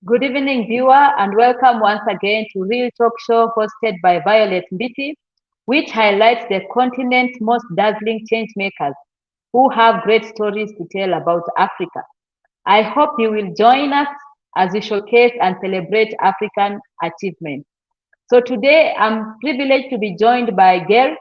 Good evening, viewer, and welcome once again to Real Talk Show hosted by Violet Mbiti, which highlights the continent's most dazzling changemakers who have great stories to tell about Africa. I hope you will join us as we showcase and celebrate African achievements. So today I'm privileged to be joined by Ger,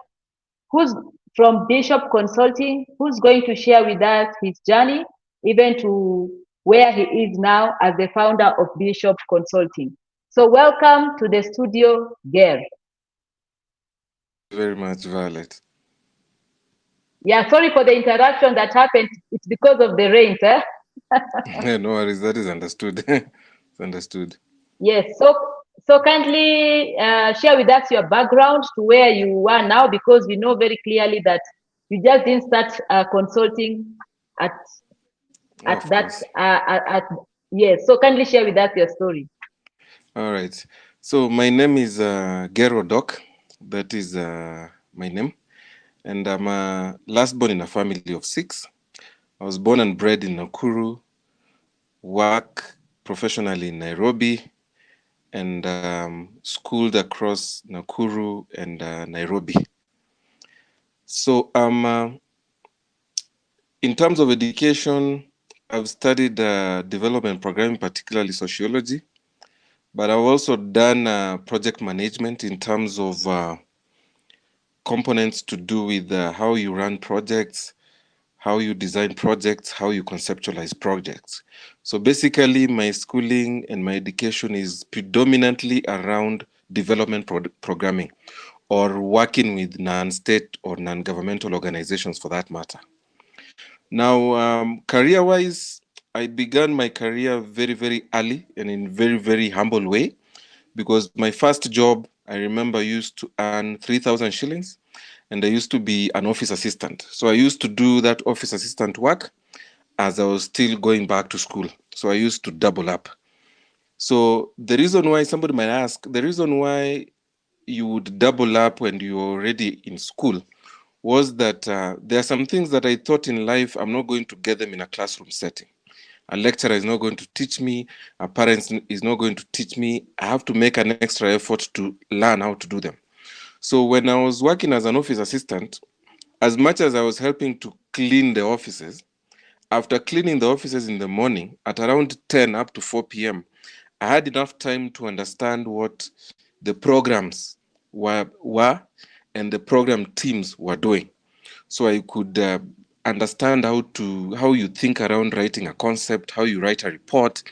who's from Biesshop Consulting, who's going to share with us his journey, even to where he is now as the founder of Biesshop Consulting. So welcome to the studio, Ger. Very much, Violet. Yeah, sorry for the interruption that happened. It's because of the rain, sir. No worries, that is understood. It's understood. Yes, so kindly share with us your background to where you are now, because we know very clearly that you just didn't start consulting at at Of that course. yes. So kindly share with us your story. All right. So my name is Ger Odock. That is my name. And I'm last born in a family of 6. I was born and bred in Nakuru, work professionally in Nairobi, and schooled across Nakuru and Nairobi. So in terms of education, I've studied development programming, particularly sociology, but I've also done project management in terms of components to do with how you run projects, how you design projects, how you conceptualize projects. So basically, my schooling and my education is predominantly around development programming or working with non-state or non-governmental organizations for that matter. Now, career-wise, I began my career very, very early and in very, very humble way, because my first job, I remember, used to earn 3,000 shillings, and I used to be an office assistant. So I used to do that office assistant work as I was still going back to school. So I used to double up. So the reason why, somebody might ask, the reason why you would double up when you're already in school was that there are some things that I thought in life I'm not going to get them in a classroom setting. A lecturer is not going to teach me, a parent is not going to teach me. I have to make an extra effort to learn how to do them. So when I was working as an office assistant, as much as I was helping to clean the offices, after cleaning the offices in the morning at around 10 up to 4 p.m., I had enough time to understand what the programs were and the program teams were doing. So I could understand how you think around writing a concept, how you write a report,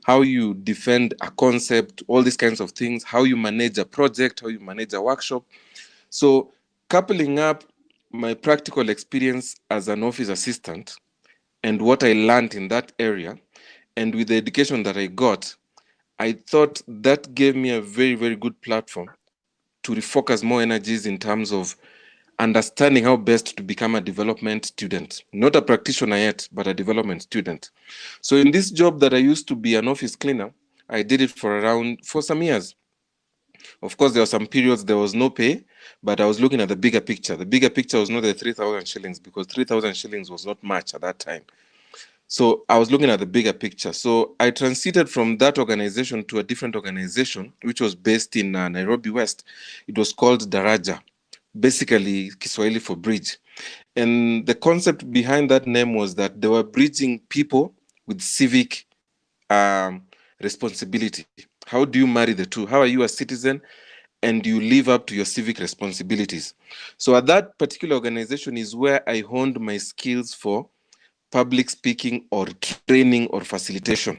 how you defend a concept, all these kinds of things, how you manage a project, how you manage a workshop. So coupling up my practical experience as an office assistant and what I learned in that area, and with the education that I got, I thought that gave me a very, very good platform to refocus more energies in terms of understanding how best to become a development student. Not a practitioner yet, but a development student. So in this job that I used to be an office cleaner, I did it for some years. Of course, there were some periods there was no pay, but I was looking at the bigger picture. The bigger picture was not the 3,000 shillings, because 3,000 shillings was not much at that time. So I was looking at the bigger picture. So I transited from that organization to a different organization, which was based in Nairobi West. It was called Daraja, basically Kiswahili for bridge. And the concept behind that name was that they were bridging people with civic responsibility. How do you marry the two? How are you a citizen and you live up to your civic responsibilities? So at that particular organization is where I honed my skills for public speaking or training or facilitation.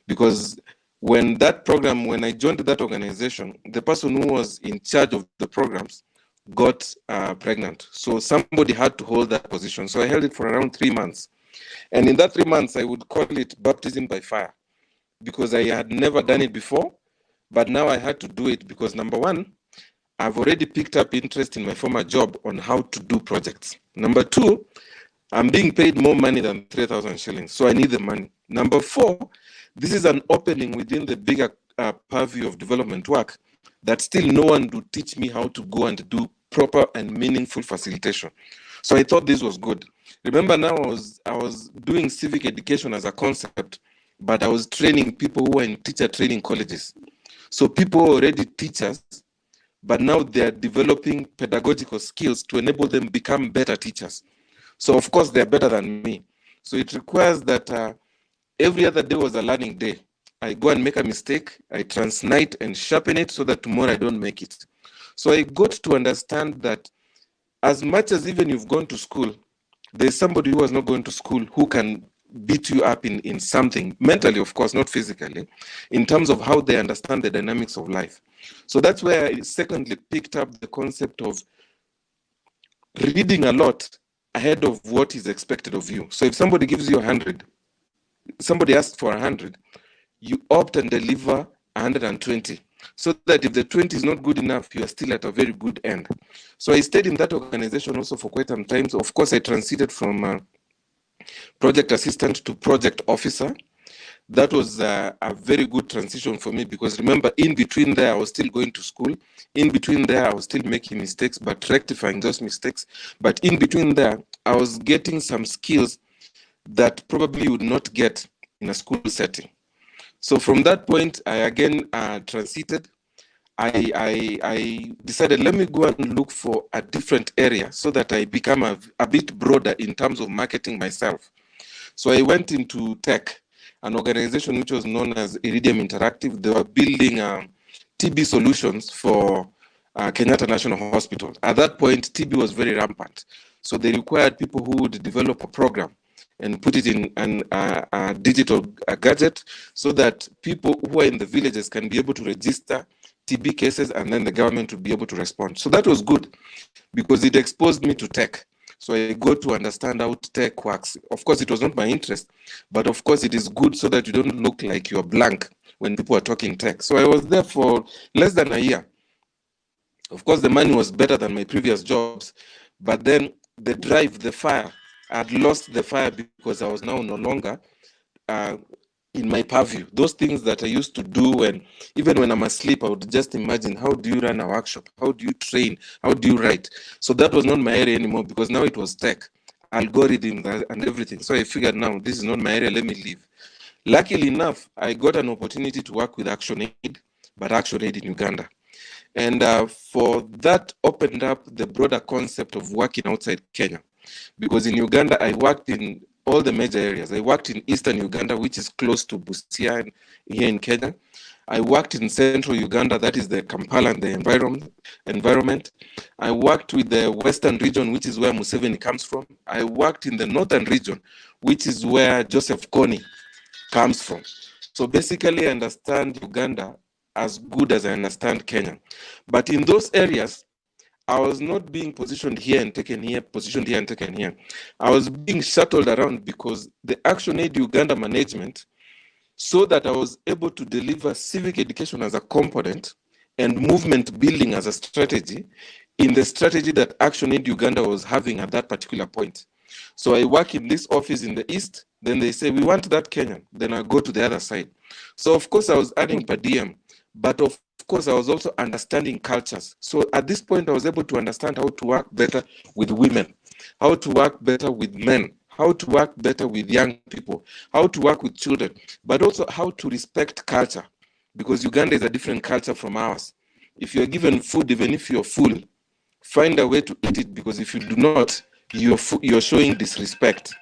Because when I joined that organization, the person who was in charge of the programs got pregnant. So somebody had to hold that position. So I held it for around 3 months. And in that 3 months, I would call it baptism by fire, because I had never done it before. But now I had to do it because, number one, I've already picked up interest in my former job on how to do projects. Number two, I'm being paid more money than 3,000 shillings, so I need the money. Number four, this is an opening within the bigger purview of development work that still no one would teach me how to go and do proper and meaningful facilitation. So I thought this was good. Remember, now I was doing civic education as a concept, but I was training people who were in teacher training colleges. So people were already teachers, but now they are developing pedagogical skills to enable them become better teachers. So of course they're better than me. So it requires that every other day was a learning day. I go and make a mistake, I transnite and sharpen it so that tomorrow I don't make it. So I got to understand that as much as even you've gone to school, there's somebody who has not gone to school who can beat you up in something, mentally, of course, not physically, in terms of how they understand the dynamics of life. So that's where I secondly picked up the concept of reading a lot ahead of what is expected of you. So if somebody gives you 100, somebody asks for 100, you opt and deliver 120, so that if the 20 is not good enough, you are still at a very good end. So I stayed in that organization also for quite some time. So of course, I transited from project assistant to project officer. That was a very good transition for me, because remember, in between there, I was still going to school. In between there, I was still making mistakes, but rectifying those mistakes. But in between there, I was getting some skills that probably you would not get in a school setting. So from that point, I again transited. I decided, let me go and look for a different area so that I become a bit broader in terms of marketing myself. So I went into tech, an organization which was known as Iridium Interactive. They were building TB solutions for Kenyatta National Hospital. At that point, TB was very rampant. So they required people who would develop a program and put it in a digital gadget so that people who are in the villages can be able to register TB cases, and then the government would be able to respond. So that was good because it exposed me to tech. So I got to understand how tech works. Of course, it was not my interest, but of course it is good so that you don't look like you're blank when people are talking tech. So I was there for less than a year. Of course, the money was better than my previous jobs, but then the drive, the fire, I'd lost the fire because I was now no longer in my purview. Those things that I used to do, and even when I'm asleep, I would just imagine, how do you run a workshop? How do you train? How do you write? So that was not my area anymore, because now it was tech, algorithms and everything. So I figured, now this is not my area, let me leave. Luckily enough, I got an opportunity to work with ActionAid, but ActionAid in Uganda. And for that opened up the broader concept of working outside Kenya. Because in Uganda, I worked in all the major areas. I worked in Eastern Uganda, which is close to Busia here in Kenya. I worked in Central Uganda, that is the Kampala and the environment. I worked with the Western region, which is where Museveni comes from. I worked in the Northern region, which is where Joseph Kony comes from. So basically, I understand Uganda as good as I understand Kenya. But in those areas, I was not being positioned here and taken here, positioned here and taken here. I was being shuttled around because the ActionAid Uganda management saw that I was able to deliver civic education as a component and movement building as a strategy in the strategy that ActionAid Uganda was having at that particular point. So I work in this office in the East, then they say, we want that Kenyan. Then I go to the other side. So of course I was adding per diem, but of course I was also understanding cultures. So at this point I was able to understand how to work better with women, how to work better with men, how to work better with young people, how to work with children, but also how to respect culture, because Uganda is a different culture from ours. If you're given food, even if you're full, find a way to eat it, because if you do not, you're showing disrespect.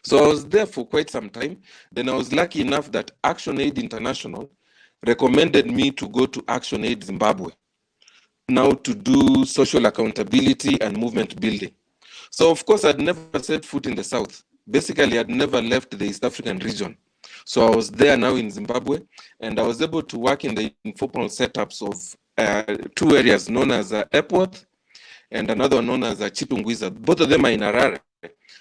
So I was there for quite some time. Then I was lucky enough that ActionAid International recommended me to go to ActionAid Zimbabwe, now to do social accountability and movement building. So of course, I'd never set foot in the South. Basically, I'd never left the East African region. So I was there now in Zimbabwe, and I was able to work in the informal setups of two areas known as Epworth and another one known as Chitungwiza. Both of them are in Harare,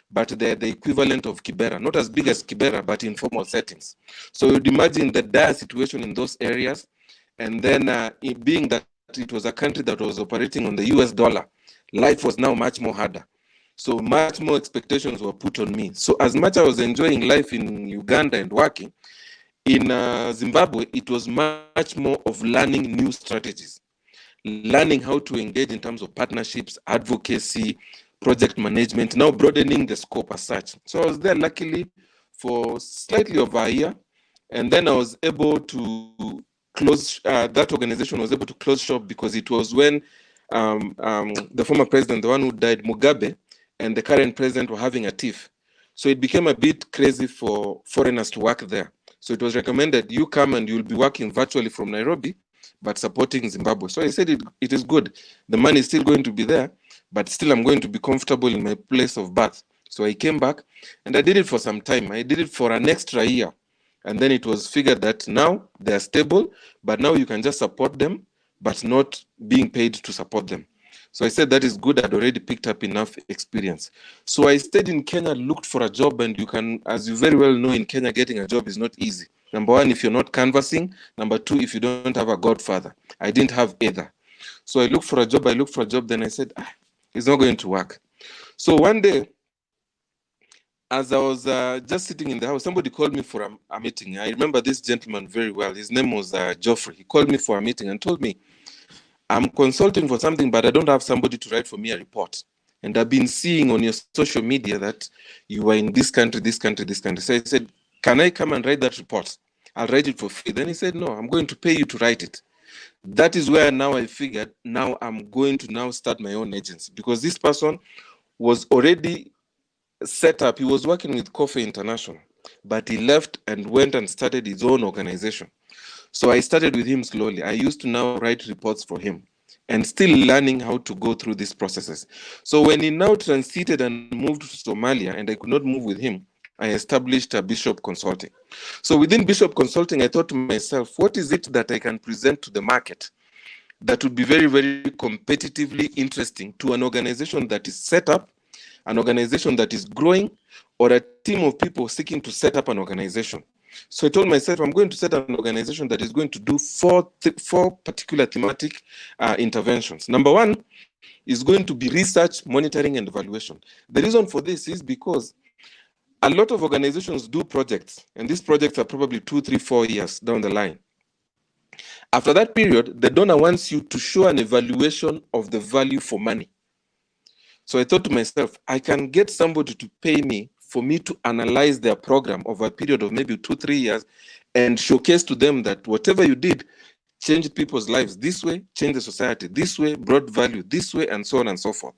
but they're the equivalent of Kibera, not as big as Kibera, but in formal settings. So you'd imagine the dire situation in those areas, and then it being that it was a country that was operating on the US dollar, life was now much more harder. So much more expectations were put on me. So as much as I was enjoying life in Uganda and working, in Zimbabwe, it was much more of learning new strategies, learning how to engage in terms of partnerships, advocacy, project management, now broadening the scope as such. So I was there luckily for slightly over a year. And then I was able to close, that organization was able to close shop because it was when the former president, the one who died, Mugabe, and the current president were having a tiff. So it became a bit crazy for foreigners to work there. So it was recommended you come and you'll be working virtually from Nairobi, but supporting Zimbabwe. So I said it is good. The money is still going to be there, but still I'm going to be comfortable in my place of birth. So I came back and I did it for some time. I did it for an extra year. And then it was figured that now they're stable, but now you can just support them, but not being paid to support them. So I said that is good. I'd already picked up enough experience. So I stayed in Kenya, looked for a job, and you can, as you very well know, in Kenya, getting a job is not easy. Number one, if you're not canvassing. Number two, if you don't have a godfather. I didn't have either. So I looked for a job, then I said, it's not going to work. So one day, as I was just sitting in the house, somebody called me for a meeting. I remember this gentleman very well. His name was Geoffrey. He called me for a meeting and told me, I'm consulting for something, but I don't have somebody to write for me a report. And I've been seeing on your social media that you are in this country. So I said, can I come and write that report? I'll write it for free. Then he said, no, I'm going to pay you to write it. That is where now I figured, now I'm going to now start my own agency, because this person was already set up. He was working with Coffee International, but he left and went and started his own organization. So I started with him slowly. I used to now write reports for him and still learning how to go through these processes. So when he now transited and moved to Somalia and I could not move with him, I established a Biesshop Consulting. So within Biesshop Consulting, I thought to myself, what is it that I can present to the market that would be very, very competitively interesting to an organization that is set up, an organization that is growing, or a team of people seeking to set up an organization. So I told myself, I'm going to set up an organization that is going to do four particular thematic interventions. Number one is going to be research, monitoring, and evaluation. The reason for this is because a lot of organizations do projects, and these projects are probably 2, 3, 4 years down the line. After that period, the donor wants you to show an evaluation of the value for money. So I thought to myself, I can get somebody to pay me for me to analyze their program over a period of maybe 2, 3 years and showcase to them that whatever you did changed people's lives this way, changed the society this way, brought value this way, and so on and so forth.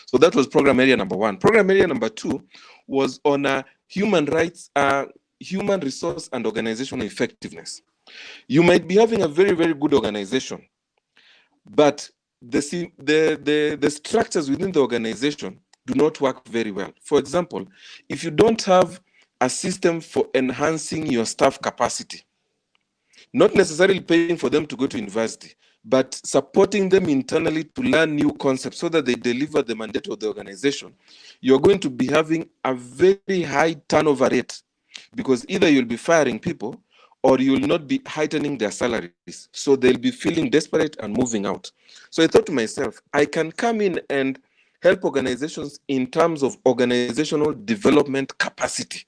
So that was program area number one. Program area number two was on human rights, human resource and organizational effectiveness. You might be having a very, very good organization, but the structures within the organization do not work very well. For example, if you don't have a system for enhancing your staff capacity, not necessarily paying for them to go to university, but supporting them internally to learn new concepts so that they deliver the mandate of the organization, you're going to be having a very high turnover rate, because either you'll be firing people or you'll not be heightening their salaries. So they'll be feeling desperate and moving out. So I thought to myself, I can come in and help organizations in terms of organizational development capacity.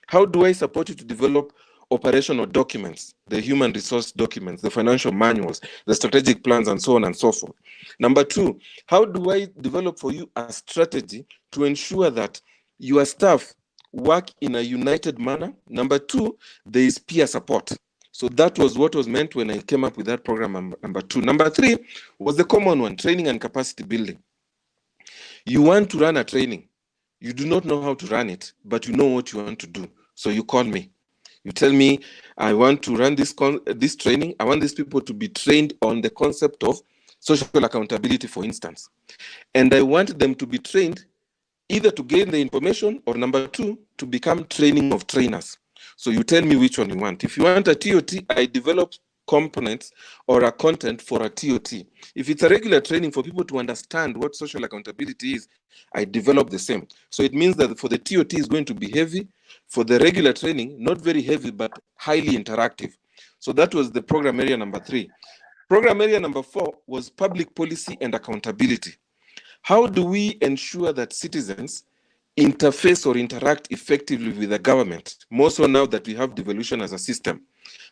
How do I support you to develop operational documents, the human resource documents, the financial manuals, the strategic plans, and so on and so forth? Number two, how do I develop for you a strategy to ensure that your staff work in a united manner? Number two, there is peer support. So that was what was meant when I came up with that program, number two. Number three was the common one, training and capacity building. You want to run a training. You do not know how to run it, but you know what you want to do. So you call me. You tell me, I want to run this training. I want these people to be trained on the concept of social accountability, for instance. And I want them to be trained either to gain the information, or number two, to become training of trainers. So you tell me which one you want. If you want a TOT, I develop components or a content for a TOT. If it's a regular training for people to understand what social accountability is, I develop the same. So it means that for the TOT is going to be heavy, for the regular training, not very heavy, but highly interactive. So that was the program area number three. Program area number four was public policy and accountability. How do we ensure that citizens interface or interact effectively with the government, more so now that we have devolution as a system?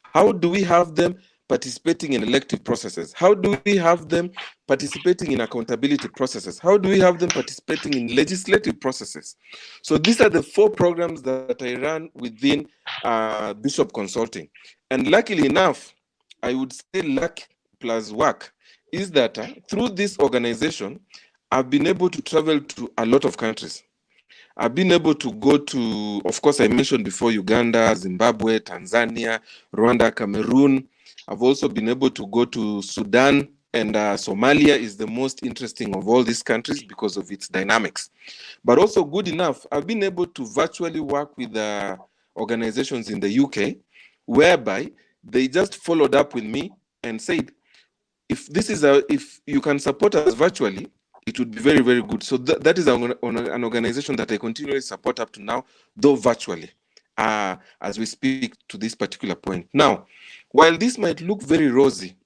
How do we have them participating in elective processes? How do we have them participating in accountability processes? How do we have them participating in legislative processes? So these are the 4 programs that I run within Biesshop Consulting. And luckily enough, I would say luck plus work is that through this organization, I've been able to travel to a lot of countries. I've been able to go to, of course, I mentioned before, Uganda, Zimbabwe, Tanzania, Rwanda, Cameroon. I've also been able to go to Sudan, and Somalia is the most interesting of all these countries because of its dynamics. But also good enough, I've been able to virtually work with organizations in the UK, whereby they just followed up with me and said, if you can support us virtually, it would be very, very good. So that is an organization that I continually support up to now, though virtually, as we speak to this particular point. Now, while this might look very rosy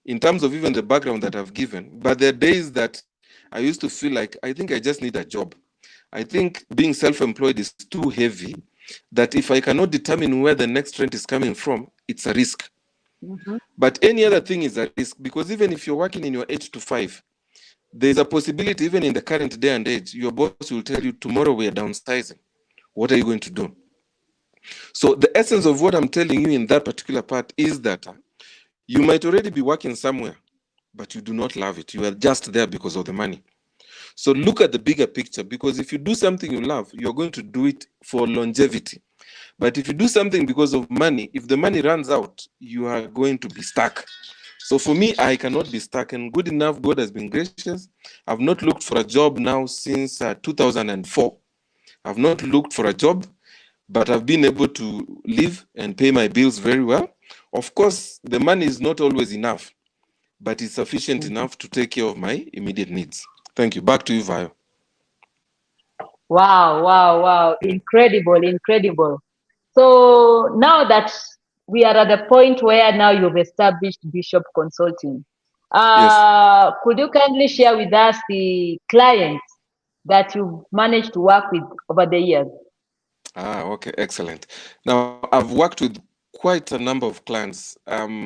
in terms of even the background that I've given, but there are days that I used to feel like, I think I just need a job. I think being self-employed is too heavy, that if I cannot determine where the next rent is coming from, it's a risk. Mm-hmm. But any other thing is a risk, because even if you're working in your 8 to 5, there's a possibility, even in the current day and age, your boss will tell you, tomorrow we are downsizing. What are you going to do? So the essence of what I'm telling you in that particular part is that you might already be working somewhere, but you do not love it. You are just there because of the money. So look at the bigger picture, because if you do something you love, you're going to do it for longevity. But if you do something because of money, if the money runs out, you are going to be stuck. So for me, I cannot be stuck, and good enough, God has been gracious. I've not looked for a job now since 2004. I've not looked for a job, but I've been able to live and pay my bills very well. Of course, the money is not always enough, but it's sufficient enough to take care of my immediate needs. Thank you. Back to you, Vayo. Wow. Incredible, incredible. So now that we are at the point where now you've established Biesshop Consulting, Yes. could you kindly share with us the clients that you've managed to work with over the years? Okay, excellent. Now, I've worked with quite a number of clients. I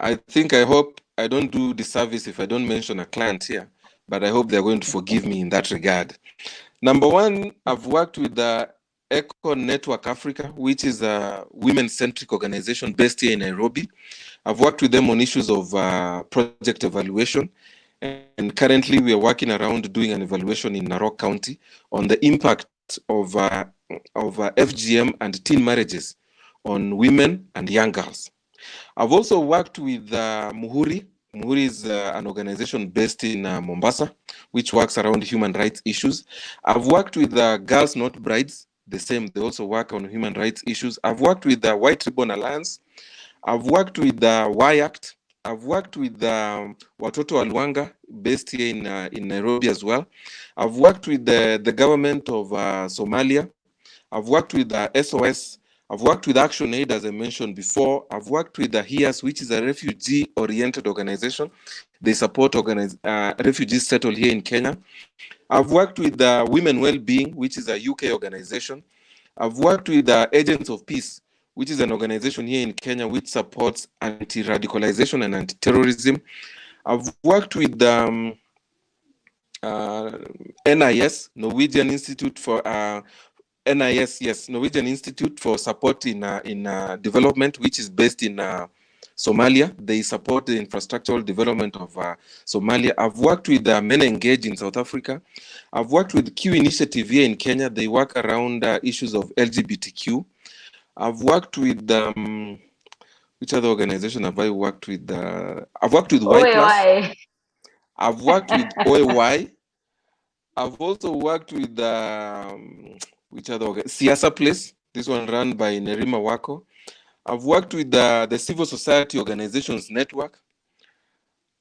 hope I don't do disservice if I don't mention a client here, but I hope they're going to forgive me in that regard. Number one, I've worked with the Eco Network Africa, which is a women-centric organization based here in Nairobi. I've worked with them on issues of project evaluation, and currently we are working around doing an evaluation in Narok County on the impact of FGM and teen marriages on women and young girls. I've also worked with Muhuri. Muhuri is an organization based in Mombasa, which works around human rights issues. I've worked with Girls Not Brides, the same, they also work on human rights issues. I've worked with the White Ribbon Alliance. I've worked with the Y Act. I've worked with Watoto Alwanga, based here in Nairobi as well. I've worked with the government of Somalia. I've worked with the SOS. I've worked with Action Aid, as I mentioned before. I've worked with the HIAS, which is a refugee-oriented organization. They support refugees settled here in Kenya. I've worked with the Women Wellbeing, which is a UK organization. I've worked with the Agents of Peace, which is an organization here in Kenya which supports anti-radicalization and anti-terrorism. I've worked with NIS, Norwegian Institute for NIS, yes, Norwegian Institute for Support in Development, which is based in Somalia. They support the infrastructural development of Somalia. I've worked with Men Engage in South Africa. I've worked with Q Initiative here in Kenya. They work around issues of LGBTQ. I've worked with which other organization have I worked with? I've worked with Y Plus. I've worked with OAY. I've also worked with which other Siasa Place. This one run by Nerima Wako. I've worked with the Civil Society Organizations Network.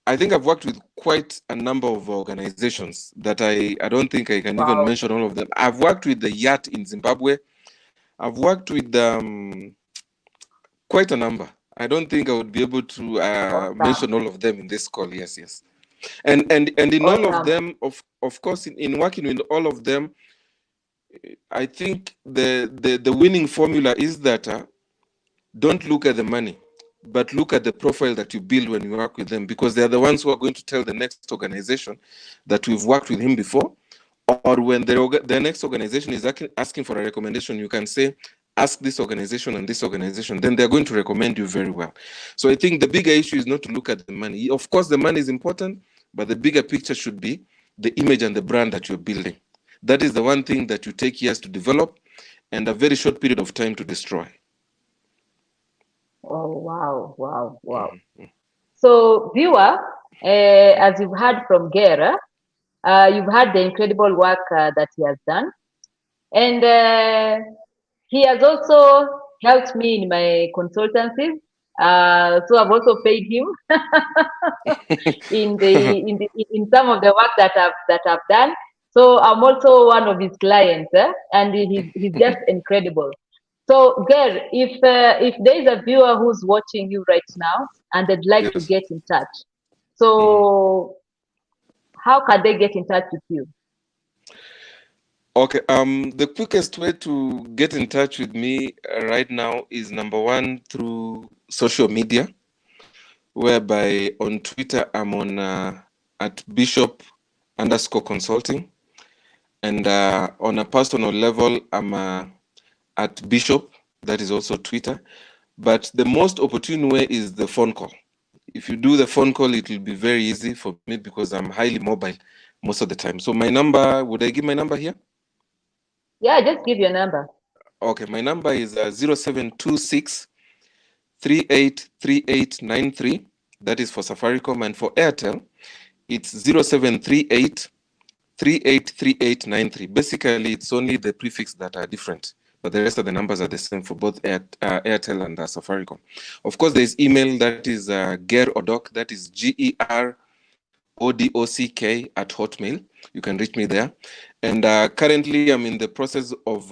I think I've worked with quite a number of organizations that I don't think I can even mention all of them. I've worked with the YAT in Zimbabwe. I've worked with quite a number. I don't think I would be able to mention all of them in this call. Yes. And in all of them, of course, in working with all of them, I think the winning formula is that don't look at the money. but look at the profile that you build when you work with them, because they're the ones who are going to tell the next organization that we've worked with him before. Or when the next organization is asking for a recommendation, you can say, ask this organization and this organization, then they're going to recommend you very well. So I think the bigger issue is not to look at the money. Of course, the money is important, but the bigger picture should be the image and the brand that you're building. That is the one thing that you take years to develop and a very short period of time to destroy. Oh, wow, wow, wow. So, viewer, as you've heard from Ger, you've heard the incredible work that he has done. And he has also helped me in my consultancies. So I've also paid him in some of the work that I've done. So I'm also one of his clients, and he's just incredible. So, Ger, if there is a viewer who's watching you right now and they'd like to get in touch, so how can they get in touch with you? Okay, the quickest way to get in touch with me right now is, number one, through social media, whereby on Twitter I'm on at Biesshop_Consulting, and on a personal level I'm at Biesshop. That is also Twitter. But the most opportune way is the phone call. If you do the phone call, it will be very easy for me because I'm highly mobile most of the time. So my number, would I give my number here? Yeah, just give your number. Okay, my number is 0726 383893. That is for Safaricom, and for Airtel, it's 0738 383893. Basically, it's only the prefix that are different, but the rest of the numbers are the same for both Airtel and Safaricom. Of course, there's email, that is Ger Odock, that is GERODOCK at Hotmail. You can reach me there. And currently, I'm in the process of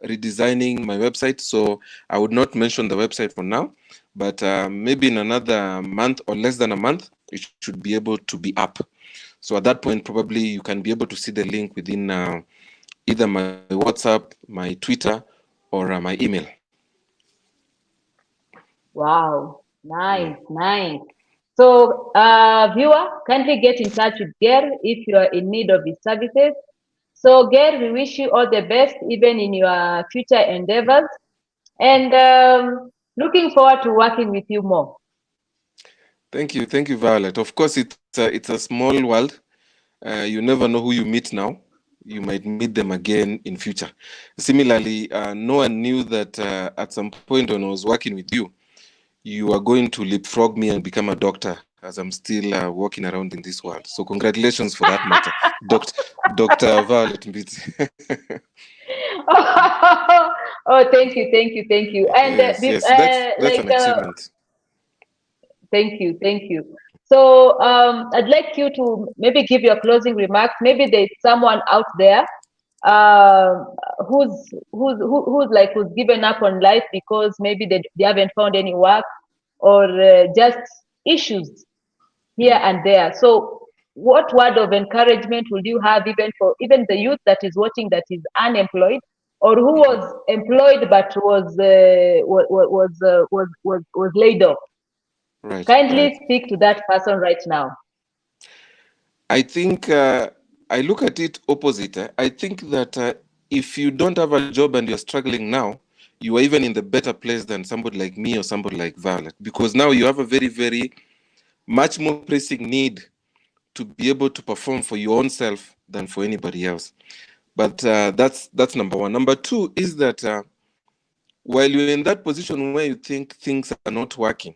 redesigning my website, so I would not mention the website for now, but maybe in another month or less than a month, it should be able to be up. So at that point, probably you can be able to see the link within either my WhatsApp, my Twitter, or my email. Wow, nice, nice. So, viewer, kindly get in touch with Ger if you are in need of his services. So, Ger, we wish you all the best, even in your future endeavors, and looking forward to working with you more. Thank you, Violet. Of course, it's a small world. You never know who you meet now. You might meet them again in future. Similarly, no one knew that at some point when I was working with you, you are going to leapfrog me and become a doctor, as I'm still walking around in this world. So congratulations for that matter, Dr. Violet Mbiti. Oh, thank you. And yes, that's an achievement. Thank you. So I'd like you to maybe give your closing remarks. Maybe there's someone out there who's given up on life because maybe they haven't found any work, or just issues here and there. So what word of encouragement would you have even the youth that is watching that is unemployed, or who was employed but was laid off? Right. Kindly speak to that person right now. I think I look at it opposite. I think that if you don't have a job and you're struggling now, you are even in the better place than somebody like me or somebody like Violet, because now you have a very, very much more pressing need to be able to perform for your own self than for anybody else. But that's number one. Number two is that while you're in that position where you think things are not working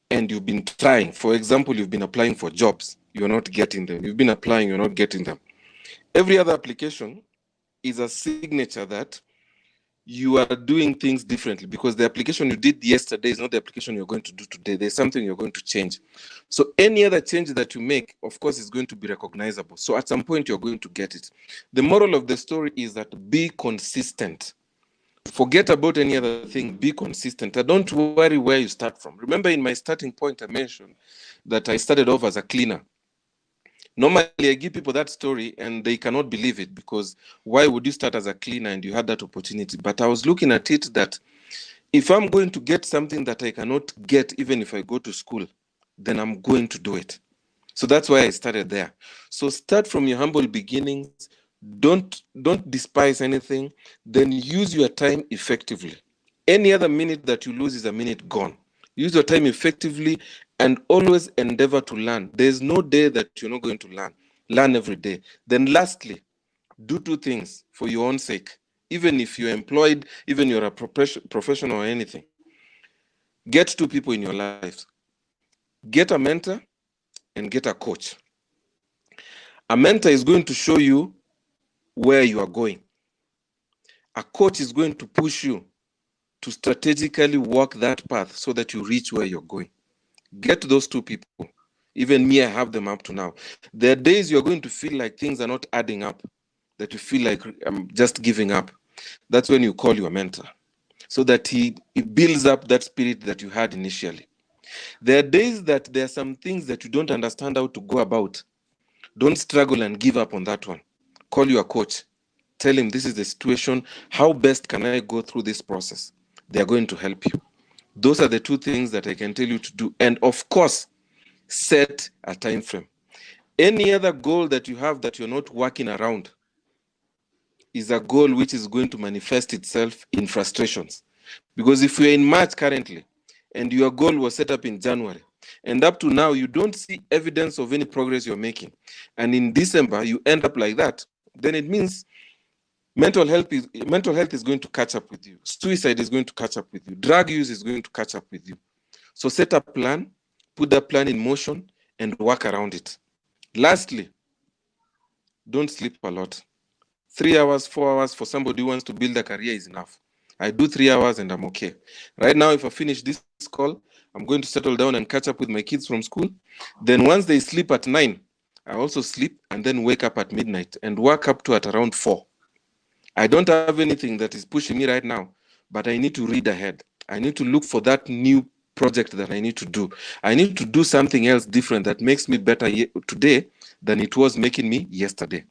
and you've been trying, for example, you've been applying for jobs, you're not getting them. You've been applying, you're not getting them. Every other application is a signature that you are doing things differently, because the application you did yesterday is not the application you're going to do today. There's something you're going to change. So any other change that you make, of course, is going to be recognizable. So at some point, you're going to get it. The moral of the story is that be consistent. Forget about any other thing. Be consistent. And don't worry where you start from. Remember, in my starting point, I mentioned that I started off as a cleaner. Normally, I give people that story and they cannot believe it, because why would you start as a cleaner and you had that opportunity? But I was looking at it that If I'm going to get something that I cannot get even if I go to school, then I'm going to do it. So that's why I started there. So start from your humble beginnings. Don't despise anything. Then use your time effectively. Any other minute that you lose is a minute gone. Use your time effectively and always endeavor to learn. There's no day that you're not going to learn. Learn every day. Then lastly, do two things for your own sake. Even if you're employed, even you're a professional or anything, get two people in your lives. Get a mentor and get a coach. A mentor is going to show you where you are going. A coach is going to push you to strategically walk that path so that you reach where you're going. Get those two people. Even me, I have them up to now. There are days you're going to feel like things are not adding up, that you feel like I'm just giving up. That's when you call your mentor, so that he builds up that spirit that you had initially. There are days that there are some things that you don't understand how to go about. Don't struggle and give up on that one. Call your coach. Tell him this is the situation. How best can I go through this process? They are going to help you. Those are the two things that I can tell you to do. And of course, set a time frame. Any other goal that you have that you're not working around is a goal which is going to manifest itself in frustrations. Because if you're in March currently and your goal was set up in January, and up to now you don't see evidence of any progress you're making, and in December you end up like that, then it means mental health is going to catch up with you. Suicide is going to catch up with you. Drug use is going to catch up with you. So set a plan, put that plan in motion, and work around it. Lastly, don't sleep a lot. 3 hours, 4 hours for somebody who wants to build a career is enough. I do 3 hours and I'm okay. Right now, if I finish this call, I'm going to settle down and catch up with my kids from school. Then once they sleep at 9, I also sleep and then wake up at midnight and work up to at around 4. I don't have anything that is pushing me right now, but I need to read ahead. I need to look for that new project that I need to do. I need to do something else different that makes me better today than it was making me yesterday.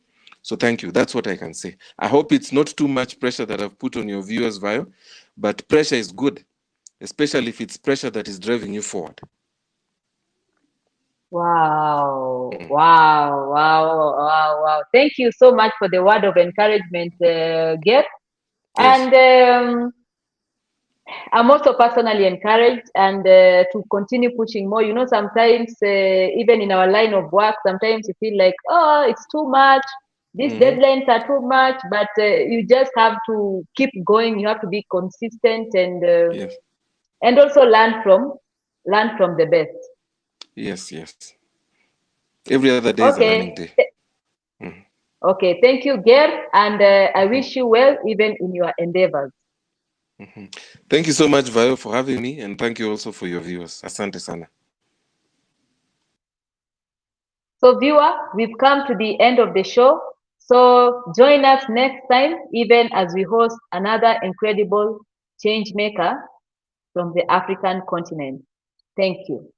So thank you. That's what I can say. I hope it's not too much pressure that I've put on your viewers, Vio, but pressure is good, especially if it's pressure that is driving you forward. Wow, wow, wow, wow, wow. Thank you so much for the word of encouragement, Ger. Yes. And I'm also personally encouraged and to continue pushing more. You know, sometimes even in our line of work, sometimes you feel like, oh, it's too much. These deadlines are too much, but you just have to keep going. You have to be consistent and also learn from the best. Yes, yes. Every other day is a learning day. Okay, thank you, Ger, and I wish you well even in your endeavors. Thank you so much, Vio, for having me, and thank you also for your viewers. Asante sana. So, viewer, we've come to the end of the show. So, join us next time, even as we host another incredible change maker from the African continent. Thank you.